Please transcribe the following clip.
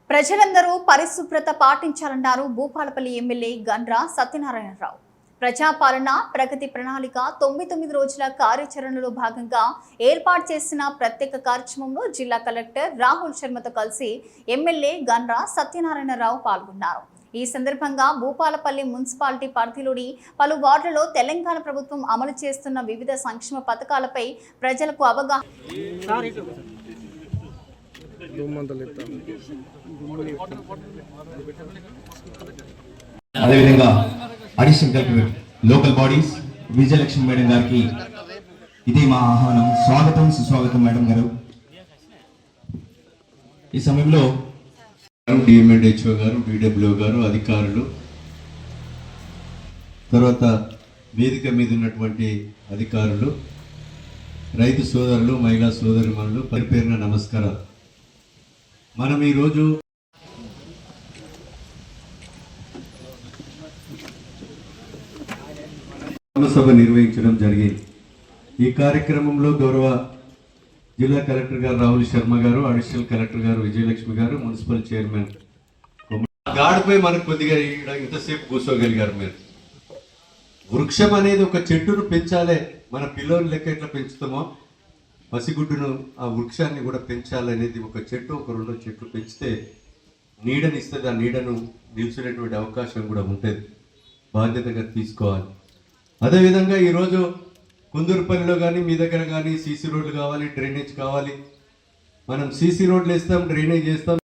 ప్రజలందరూ పరిశుభ్రత పాటించాలన్నారు భూపాలపల్లి ఎమ్మెల్యే గండ్ర సత్యనారాయణరావు. ప్రజాపాలన ప్రగతి ప్రణాళిక 99 రోజుల కార్యాచరణలో భాగంగా ఏర్పాటు చేసిన ప్రత్యేక కార్యక్రమంలో జిల్లా కలెక్టర్ రాహుల్ శర్మతో కలిసి ఎమ్మెల్యే గండ్ర సత్యనారాయణరావు పాల్గొన్నారు. ఈ సందర్భంగా భూపాలపల్లి మున్సిపాలిటీ పరిధిలోని పలు వార్డులలో తెలంగాణ ప్రభుత్వం అమలు చేస్తున్న వివిధ సంక్షేమ పథకాలపై ప్రజలకు అవగాహన అదేవిధంగా additional collector local bodies Vijayalakshmi madam గారికి ఇదే మా ఆహ్వానం. స్వాగతం, సుస్వాగతం మేడం గారు. ఈ సమయంలో డిఎంఎండ్హెచ్ఓ గారు, డిడబ్ల్యూ గారు, అధికారులు, తర్వాత వేదిక మీద ఉన్నటువంటి అధికారులు, రైతు సోదరులు, మహిళా సోదరిమణులు, పేరున నమస్కారాలు. మనం ఈరోజు సభ నిర్వహించడం జరిగింది. ఈ కార్యక్రమంలో గౌరవ జిల్లా కలెక్టర్ గారు రాహుల్ శర్మ గారు, అడిషనల్ కలెక్టర్ గారు విజయలక్ష్మి గారు, మున్సిపల్ చైర్మన్ గాడిపై మనకు కొద్దిగా ఇంతసేపు కూర్చోగలిగారు. మీరు వృక్షం అనేది ఒక చెట్టును పెంచాలే, మన పిల్లోని లెక్క ఎట్లా పెంచుతామో పసిగుడ్డును ఆ వృక్షాన్ని కూడా పెంచాలనేది. ఒక చెట్టు, ఒక 2 చెట్లు పెంచితే నీడనిస్తుంది. ఆ నీడను నిలిచినటువంటి అవకాశం కూడా ఉంటుంది. బాధ్యతగా తీసుకోవాలి. అదేవిధంగా ఈరోజు కుందూరుపల్లిలో కానీ మీ దగ్గర కానీ సీసీ రోడ్లు కావాలి, డ్రైనేజ్ కావాలి. మనం సీసీ రోడ్లు వేస్తాం, డ్రైనేజ్ చేస్తాం.